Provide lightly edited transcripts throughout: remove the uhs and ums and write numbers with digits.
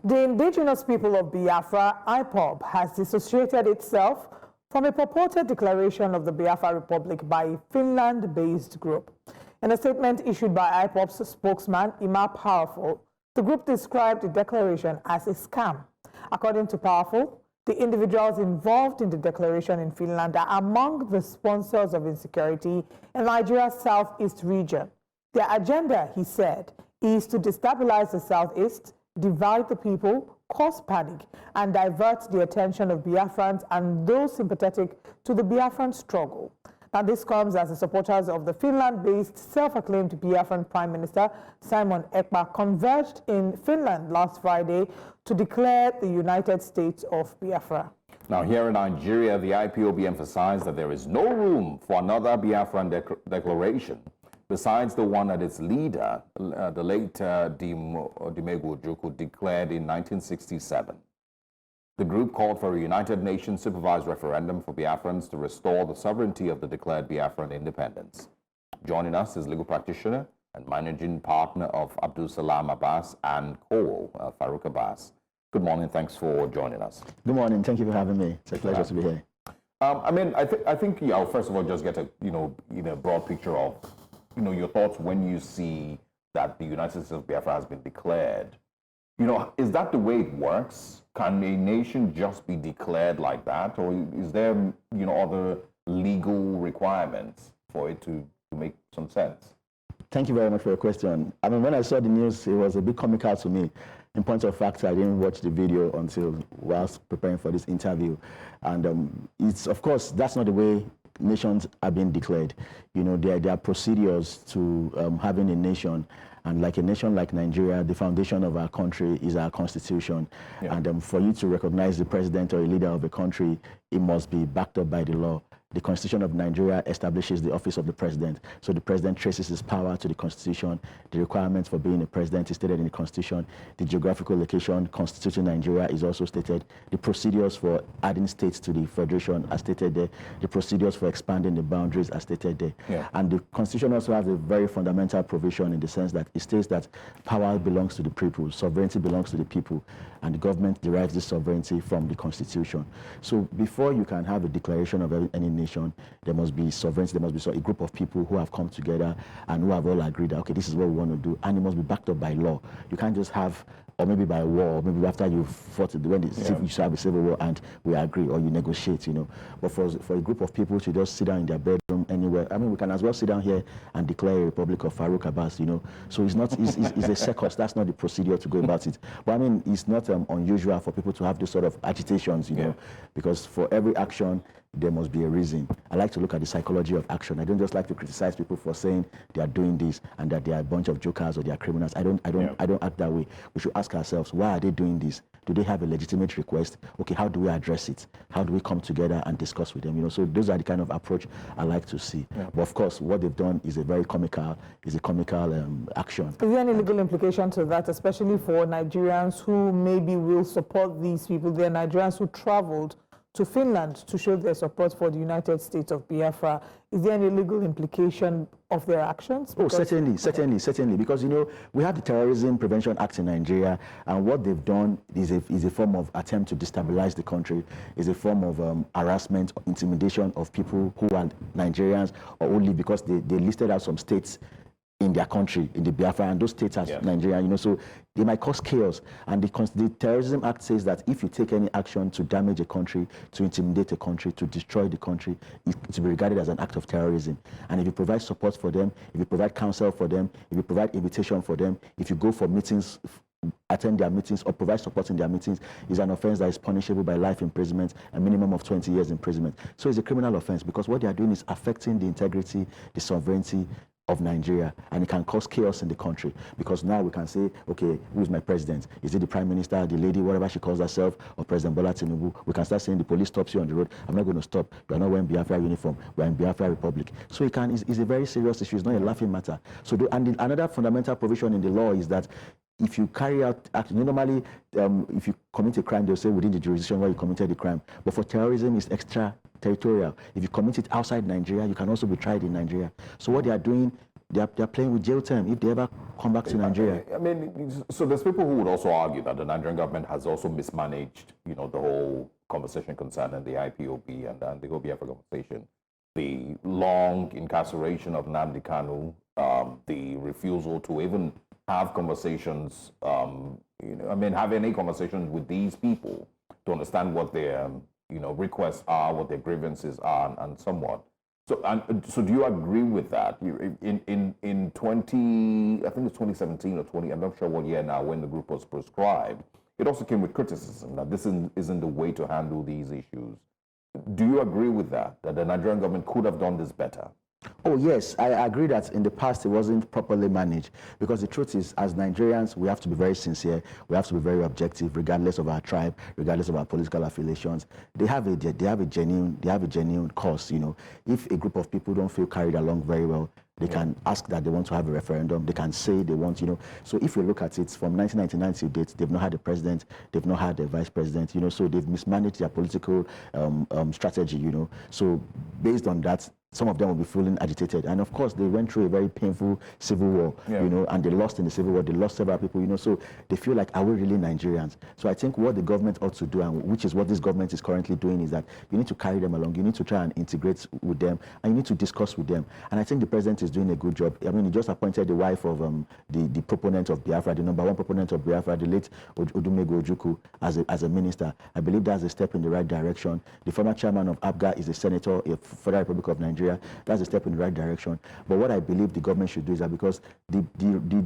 The Indigenous People of Biafra, IPOB, has dissociated itself from a purported declaration of the Biafra Republic by a Finland-based group. In a statement issued by IPOB's spokesman, Powerful, the group described the declaration as a scam. According to Powerful, the individuals involved in the declaration in Finland are among the sponsors of insecurity in Nigeria's southeast region. Their agenda, he said, is to destabilize the southeast, divide the people, cause panic, and divert the attention of Biafrans and those sympathetic to the Biafran struggle. Now, this comes as the supporters of the Finland-based self-acclaimed Biafran Prime Minister Simon Ekpa converged in Finland last Friday to declare the United States of Biafra. Now, here in Nigeria, the IPOB emphasized that there is no room for another Biafran declaration besides the one that its leader, the late Ojukwu, declared in 1967. The group called for a United Nations-supervised referendum for Biafrans to restore the sovereignty of the declared Biafran independence. Joining us is legal practitioner and managing partner of Abdul Salam Abbas and co Farouk Abbas. Good morning. Thanks for joining us. Good morning. Thank you for having me. It's a pleasure to be here. I think first of all, just get a broad picture of your thoughts when you see that the United States of Biafra has been declared. Is that the way it works? Can a nation just be declared like that, or is there other legal requirements for it to make some sense? Thank you very much for your question. When I saw the news, it was a bit comical to me. In point of fact, I didn't watch the video until whilst preparing for this interview. And it's, of course, that's not the way nations are being declared. There are procedures to having a nation. And like a nation like Nigeria, the foundation of our country is our constitution. Yeah. And for you to recognize the president or a leader of a country, it must be backed up by the law. The Constitution of Nigeria establishes the office of the president. So the president traces his power to the Constitution. The requirements for being a president is stated in the Constitution. The geographical location constituting Nigeria is also stated. The procedures for adding states to the federation are stated there. The procedures for expanding the boundaries are stated there. Yeah. And the Constitution also has a very fundamental provision in the sense that it states that power belongs to the people, sovereignty belongs to the people, and the government derives this sovereignty from the Constitution. So before you can have a declaration of any nation, there must be sovereignty, there must be a group of people who have come together and who have all agreed that, okay, this is what we want to do, and it must be backed up by law. You can't just have, or maybe by war, or maybe after you fought, when you have a civil war and we agree, or you negotiate, But for a group of people to just sit down in their bedroom anywhere, we can as well sit down here and declare a Republic of Farouk Abbas, So it's not, it's a circus, that's not the procedure to go about it. But it's not unusual for people to have those sort of agitations, because for every action, there must be a reason. I like to look at the psychology of action. I don't just like to criticize people for saying they are doing this and that they are a bunch of jokers or they are criminals. I don't act that way. We should ask ourselves, why are they doing this? Do they have a legitimate request? Okay, how do we address it? How do we come together and discuss with them? So those are the kind of approach I like to see. Yeah. But of course, what they've done is a comical action. Is there any legal implication to that, especially for Nigerians who maybe will support these people? They are Nigerians who traveled to Finland to show their support for the United States of Biafra. Is there any legal implication of their actions? Because certainly. Because, we have the Terrorism Prevention Act in Nigeria, and what they've done is a form of attempt to destabilize the country, is a form of harassment, intimidation of people who are Nigerians, or only because they listed out some states in their country, in the Biafra, and those states as Nigeria, so they might cause chaos. And the Terrorism Act says that if you take any action to damage a country, to intimidate a country, to destroy the country, it's to be regarded as an act of terrorism. And if you provide support for them, if you provide counsel for them, if you provide invitation for them, if you go for meetings, attend their meetings, or provide support in their meetings, is an offense that is punishable by life imprisonment, a minimum of 20 years imprisonment. So it's a criminal offense because what they are doing is affecting the integrity, the sovereignty of Nigeria, and it can cause chaos in the country, because now we can say, okay, who's my president? Is it the prime minister, the lady, whatever she calls herself, or President Bola Tinubu? We can start saying the police stops you on the road. I'm not going to stop. You are not wearing Biafra uniform. We are in Biafra Republic. So it's a very serious issue. It's not a laughing matter. So another fundamental provision in the law is that if you carry out action, normally if you commit a crime, they'll say within the jurisdiction where you committed the crime. But for terrorism, it's extra territorial. If you commit it outside Nigeria, you can also be tried in Nigeria. So what they are doing they're playing with jail term if they ever come back to Nigeria. I mean, so there's people who would also argue that the Nigerian government has also mismanaged, the whole conversation concerning the IPOB and the whole Biafra conversation. The long incarceration of Nnamdi Kanu, the refusal to even have conversations, have any conversations with these people to understand what their, requests are, what their grievances are, and somewhat. So do you agree with that? In 20, I think it's 2017 or 20, I'm not sure what year now, when the group was proscribed, it also came with criticism that this isn't the way to handle these issues. Do you agree with that the Nigerian government could have done this better? Oh, yes, I agree that in the past it wasn't properly managed, because the truth is, as Nigerians, we have to be very sincere, we have to be very objective, regardless of our tribe, regardless of our political affiliations. They have a genuine cause. If a group of people don't feel carried along very well, they can ask that they want to have a referendum. They can say they want, So if you look at it, from 1999 to date, they've not had a president, they've not had a vice president, so they've mismanaged their political strategy, So based on that, some of them will be feeling agitated. And of course, they went through a very painful civil war, and they lost in the civil war. They lost several people, so they feel like, are we really Nigerians? So I think what the government ought to do, and which is what this government is currently doing, is that you need to carry them along. You need to try and integrate with them, and you need to discuss with them. And I think the president is doing a good job. I mean, he just appointed the wife of the proponent of Biafra, the number one proponent of Biafra, the late Ojukwu, as a minister. I believe that's a step in the right direction. The former chairman of APGA is a senator of Federal Republic of Nigeria. That's a step in the right direction. But what I believe the government should do is that, because the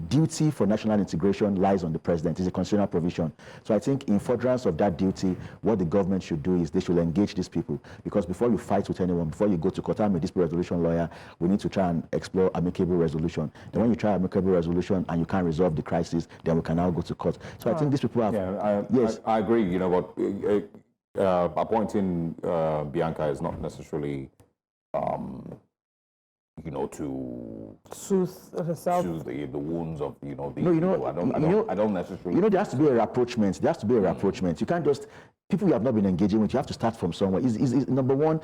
duty for national integration lies on the president. It's a constitutional provision. So I think in furtherance of that duty, what the government should do is they should engage these people. Because before you fight with anyone, before you go to court, I'm a dispute resolution lawyer, we need to try and explore amicable resolution. Then when you try amicable resolution and you can't resolve the crisis, then we can now go to court. So I think these people have... Yeah, I agree. But appointing Bianca is not necessarily... to soothe the wounds of the people. I don't necessarily. There has to be a rapprochement. There has to be a rapprochement. You can't just people you have not been engaging with. You have to start from somewhere. Is number one.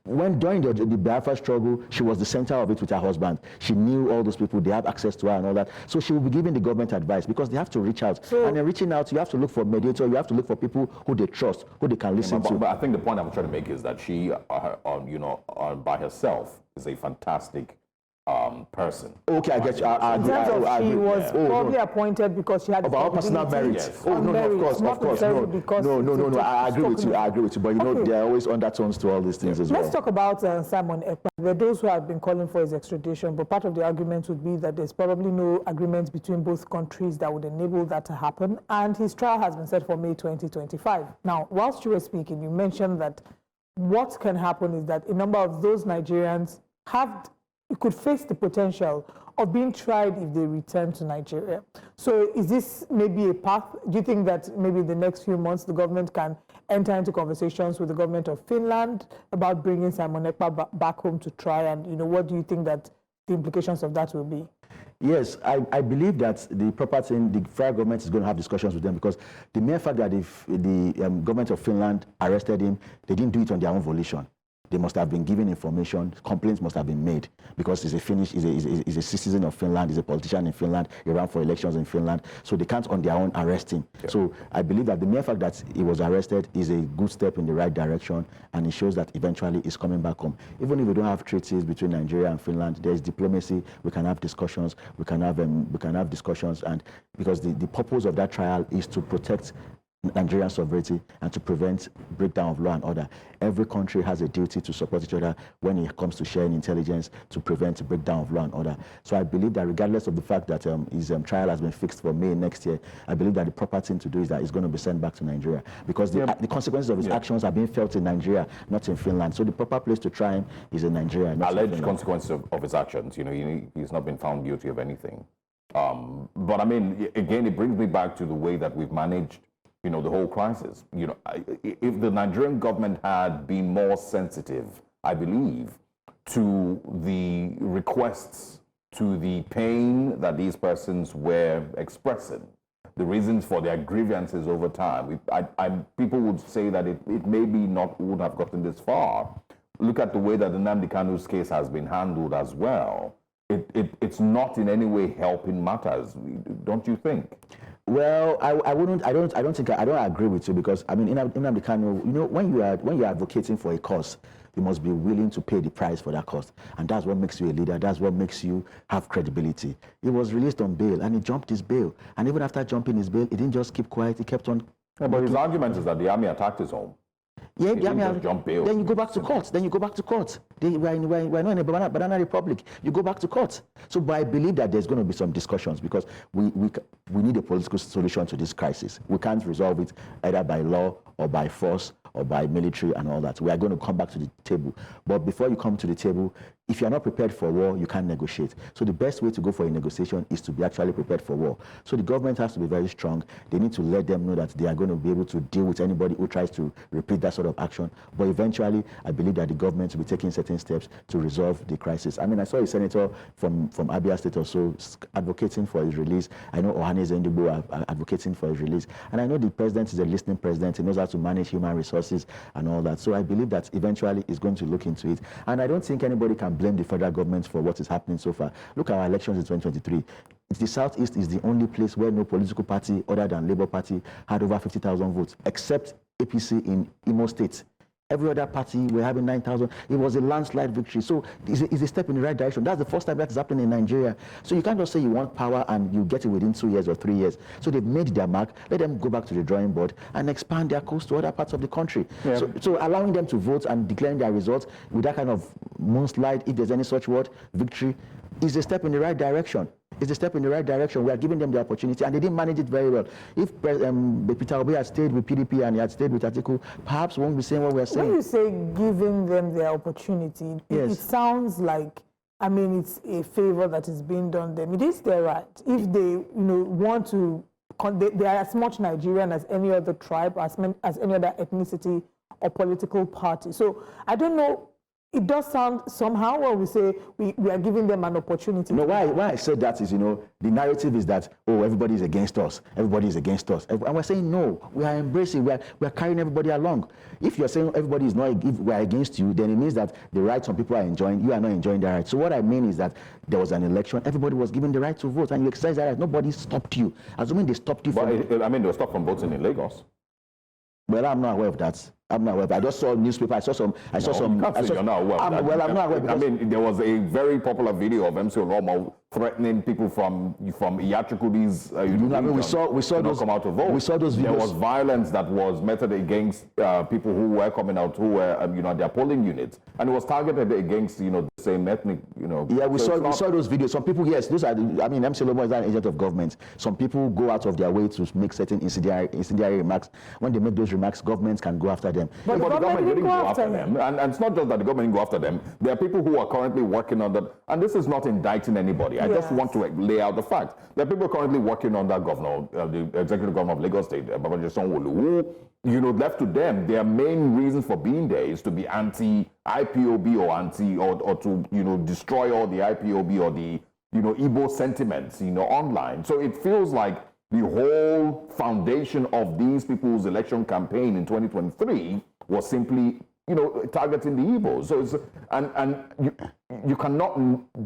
When during the Biafra struggle, she was the center of it with her husband. She knew all those people, they have access to her and all that. So she will be giving the government advice, because they have to reach out. And then reaching out, you have to look for mediator, you have to look for people who they trust, who they can listen to. But I think the point I'm trying to make is that she, by herself, is a fantastic person. Okay, I get you. I agree. In terms of she was probably appointed because she had about personal merit. Yes. Oh no, of course. No. I agree with you. But there are always undertones to all these things as well. Let's talk about Simon Ekpa. There are those who have been calling for his extradition, but part of the argument would be that there's probably no agreement between both countries that would enable that to happen. And his trial has been set for May 2025. Now, whilst you were speaking, you mentioned that what can happen is that a number of those Nigerians could face the potential of being tried if they return to Nigeria. So is this maybe a path? Do you think that maybe in the next few months the government can enter into conversations with the government of Finland about bringing Simon Ekpa back home to try? And what do you think that the implications of that will be? Yes, I believe that the proper thing, the federal government is going to have discussions with them, because the mere fact that if the government of Finland arrested him, they didn't do it on their own volition. They must have been given information, complaints must have been made, because he's a citizen of Finland, he's a politician in Finland, he ran for elections in Finland, so they can't on their own arrest him. Yeah. So I believe that the mere fact that he was arrested is a good step in the right direction, and it shows that eventually he's coming back home. Even if we don't have treaties between Nigeria and Finland, there is diplomacy, we can have discussions, and because the purpose of that trial is to protect Nigerian sovereignty and to prevent breakdown of law and order. Every country has a duty to support each other when it comes to sharing intelligence to prevent breakdown of law and order. So I believe that regardless of the fact that his trial has been fixed for May next year, I believe that the proper thing to do is that he's going to be sent back to Nigeria, because the consequences of his actions are being felt in Nigeria, not in Finland. So the proper place to try him is in Nigeria. Alleged consequences of his actions. He's not been found guilty of anything. But I mean, again, it brings me back to the way that we've managed the whole crisis. If the Nigerian government had been more sensitive, I believe, to the requests, to the pain that these persons were expressing, the reasons for their grievances over time, people would say that it maybe would have gotten this far. Look at the way that the Nnamdi Kanu's case has been handled as well. it's not in any way helping matters, don't you think? Well, I don't agree with you, because I mean, Nnamdi Kanu, you know, when you are advocating for a cause, you must be willing to pay the price for that cause, and that's what makes you a leader. That's what makes you have credibility. He was released on bail, and he jumped his bail, and even after jumping his bail, he didn't just keep quiet. He kept on. Yeah, but his argument is that the army attacked his home. Yeah, He didn't just jump bail. Then you go back to court. We're not in a banana republic. You go back to court. So, but I believe that there's going to be some discussions, because we need a political solution to this crisis. We can't resolve it either by law or by force or by military and all that. We are going to come back to the table. But before you come to the table, if you're not prepared for war, you can't negotiate. So the best way to go for a negotiation is to be actually prepared for war. So the government has to be very strong. They need to let them know that they are going to be able to deal with anybody who tries to repeat that sort of action. But eventually, I believe that the government will be taking certain steps to resolve the crisis. I mean, I saw a senator from Abia State also advocating for his release. I know Ohane Zendigbo are advocating for his release. And I know the president is a listening president. He knows how to manage human resources and all that. So I believe that eventually he's going to look into it. And I don't think anybody can blame the federal government for what is happening so far. Look at our elections in 2023. The Southeast is the only place where no political party other than Labour Party had over 50,000 votes, except APC in Imo State. Every other party were having 9,000. It was a landslide victory. So it's a step in the right direction. That's the first time that is happening in Nigeria. So you can't just say you want power and you get it within 2 years or 3 years. So they've made their mark. Let them go back to the drawing board and expand their coast to other parts of the country. Yeah. So allowing them to vote and declaring their results with that kind of moonslide, if there's any such word, victory, is a step in the right direction. It's a step in the right direction. We are giving them the opportunity, and they didn't manage it very well. If Peter Obi had stayed with PDP and he had stayed with Atiku, perhaps we won't be saying what we are saying. When you say giving them the opportunity, yes, it sounds like, I mean, it's a favor that is being done them. It is their right. If they, want to, they are as much Nigerian as any other tribe, as any other ethnicity or political party. So I don't know. It does sound somehow when we say we are giving them an opportunity. No, why I said that is, the narrative is that, oh, everybody is against us. Everybody is against us. And we're saying, no, we are embracing, we are carrying everybody along. If you're saying everybody is not, if we are against you, then it means that the rights some people are enjoying, you are not enjoying the rights. So what I mean is that there was an election, everybody was given the right to vote, and you exercise that right. Nobody stopped you. Assuming they stopped you from... But, they were stopped from voting in Lagos. Well, I'm not aware of that. I'm not aware. I just saw newspaper. I saw some. You can't say you're not aware. I'm not aware. I mean, there was a very popular video of MC Oromo threatening people from Iyachukwu's. We saw those come out to vote. We saw those videos. There was violence that was meted against people who were coming out, who were their polling units, and it was targeted against the same ethnic. Yeah, we saw those videos. Some people, yes, those are. I mean, MC Oromo is an agent of government. Some people go out of their way to make certain incendiary remarks. When they make those remarks, governments can go after them. But the government didn't go after them. And it's not just that the government didn't go after them. There are people who are currently working on that. And this is not indicting anybody. I just want to lay out the facts. There are people currently working on that governor, the executive governor of Lagos State, Babajide Sanwo-Olu, who, left to them, their main reason for being there is to be anti-IPOB or to, destroy all the IPOB or the, Igbo sentiments, online. So it feels like the whole foundation of these people's election campaign in 2023 was simply, targeting the Igbos. So it's, and you cannot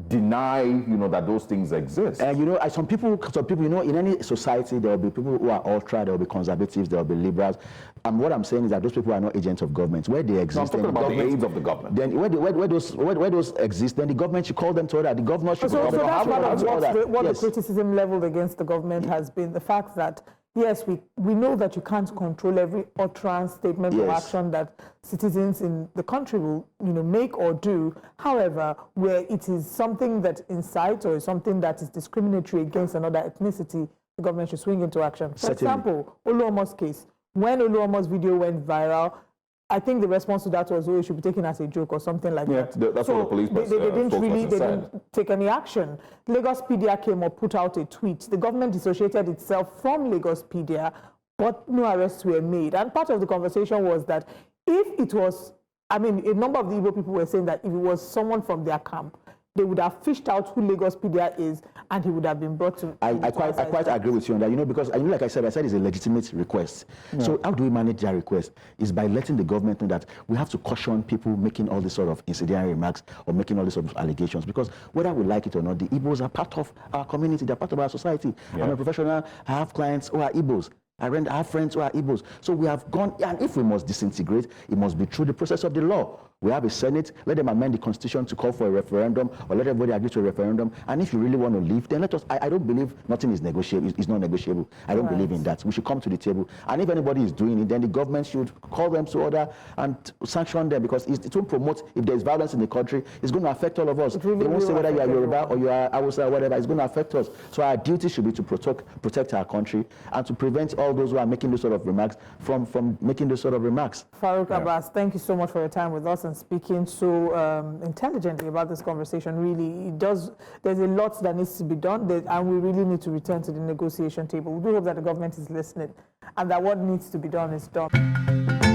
deny, that those things exist. And some people, in any society, there will be people who are ultra, there will be conservatives, there will be liberals. And what I'm saying is that those people are not agents of government. Where they exist, I'm talking about the aides of the government. Then where those exist, then the government should call them to order. The governor should So that's what the criticism leveled against the government has been, the fact that yes, we know that you can't control every utterance, statement, or action that citizens in the country will, make or do. However, where it is something that incites or something that is discriminatory against another ethnicity, the government should swing into action. For example, Oluomo's case. When Oluomo's video went viral, I think the response to that was, oh, it should be taken as a joke or something like that. That's what the police they didn't take any action. Lagospedia came or put out a tweet. The government dissociated itself from Lagospedia, but no arrests were made. And part of the conversation was that if it was, a number of the Igbo people were saying that if it was someone from their camp, they would have fished out who Lagos PDR is, and he would have been brought to. I quite agree with you on that. Because like I said it's a legitimate request. Yeah. So how do we manage that request? Is by letting the government know that we have to caution people making all these sort of incendiary remarks or making all these sort of allegations. Because whether we like it or not, the Igbos are part of our community. They're part of our society. Yeah. I'm a professional. I have clients who are Igbos. I have friends who are Igbos. So we have gone, and if we must disintegrate, it must be through the process of the law. We have a Senate, let them amend the Constitution to call for a referendum, or let everybody agree to a referendum. And if you really want to leave, then let us, I don't believe nothing is negotiable, it's not negotiable. I don't believe in that. We should come to the table. And if anybody is doing it, then the government should call them to order and sanction them, because it will promote, if there's violence in the country, it's going to affect all of us. They won't say whether you are Yoruba or you are Hausa or whatever, it's going to affect us. So our duty should be to protect our country and to prevent all those who are making those sort of remarks from making those sort of remarks. Farouk Abbas, thank you so much for your time with us and speaking so intelligently about this conversation. Really, there's a lot that needs to be done, and we really need to return to the negotiation table. We do hope that the government is listening and that what needs to be done is done.